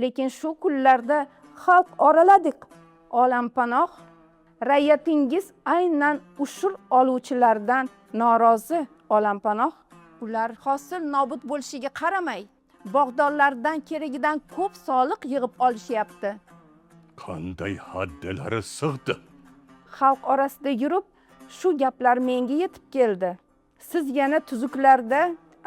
Lekin shu kunlarda xalq oraladik. Olampanoh, raiyatingiz aynan ushur oluvchilardan norozi. Olampanoh, ular hosil nobud bo'lishiga qaramay, bog'dorlardan keragidan ko'p soliq yig'ib olishyapti. Qanday haddalari sig'di. Xalq orasida yurib, shu gaplar menga yetib keldi. Siz yana tuzuklarda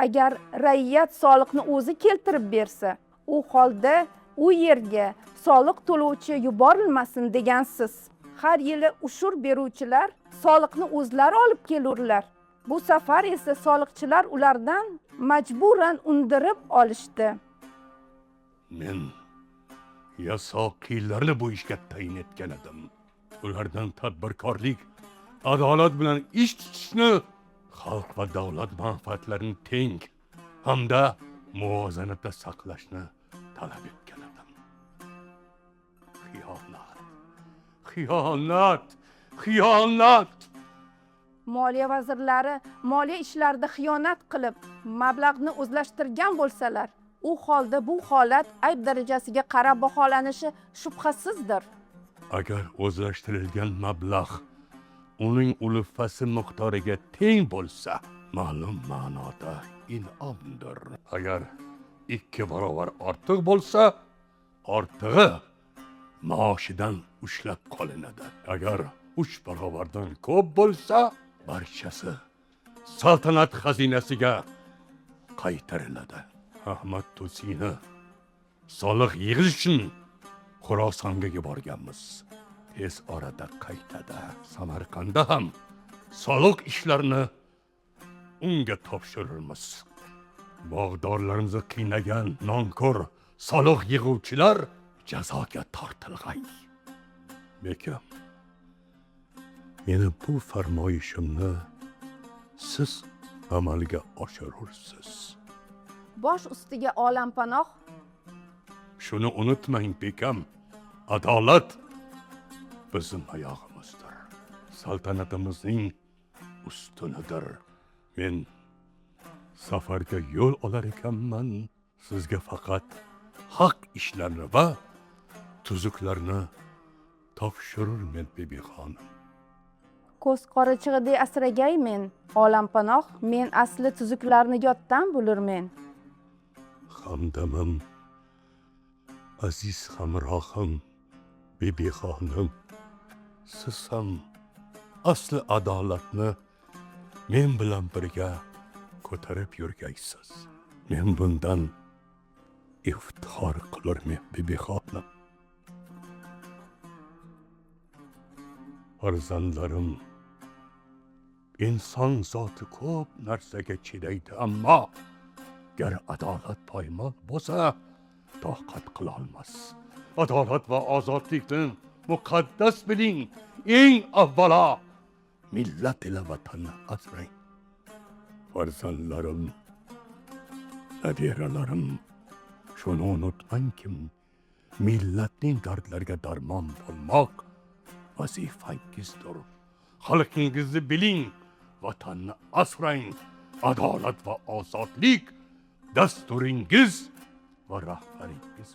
agar raiyat soliqni o'zi keltirib bersa, u holda u yerga soliq to'lovchi yuborilmasin degansiz. Har yili ushur beruvchilar soliqni o'zlari olib kelurlar. Bu safar esa soliqchilar ulardan majburan undirib olishdi. Men yasoqiylarni bu ishga tayin etgan edim. Ulardan tadbirkorlik, adolat bilan ish tutishni, xalq va davlat manfaatlarini teng hamda muvozanatda saqlashni talab etgan edim. Xiyonat. Moliya vazirlari moliya ishlarida xiyonat qilib, mablag'ni o'zlashtirgan bo'lsalar, u holda bu holat ayb darajasiga qarab baholanishi shubhasizdir. Agar o'zlashtirilgan mablag' uning ulfasi miqdoriga teng bo'lsa, ma'lum ma'noda in'omdir. Agar 2 barobar ortiq bo'lsa, ortig'i maoshidan ushlab qolinadi. Agar 3 barobardan ko'p bo'lsa, barchasi saltanat xazinasiga qaytariladi. Ahmad Tusini soliq yig'ish uchun Xorasonga yuborganmiz. Tez orada qaytadi. Samarqandda ham soliq ishlarini unga topshiramiz. Bog'dorlarimizni qiynagan nonko'r soliq yig'uvchilar jazoga tortilg'ay. Bekam, meni bu farmoyishimni siz amalga oshirursiz. Bosh ustiga Olampanoh, Shuni unutmang bekam, adolat bizning oyog'imizdir. Saltanatimizning ustunidir. Men safarga yo'l olar ekanman. Sizga faqat haq ishlarni va tuzuklarni topshirurmen bibi xonim. ko'z qorichig'idek asragaymen. Olampanoh, men asli tuzuklarni yoddan bilurmen. Hamdamim, aziz hamrohim, bibi xonim, siz ham asli adolatni men bilan birga ko'tarib yurgaysiz. Men bundan iftixor qilurmen, bibi xonim. Farzandlarim, inson zoti ko'p narsaga chidaydi, ammo gar adolat poymol bo'lsa, toqat qila olmas. Adolat va ozodlikni muqaddas biling. Eng avvalo millat ila vatanni asrang. Farzandlarim, nabiralarim, shuni unutmangki, millatning dardlariga darmon bo'lmoq vazifangizdir. Xalqingizni biling, vatanni asrang. Adolat va ozodlik dasturingiz va rahbaringiz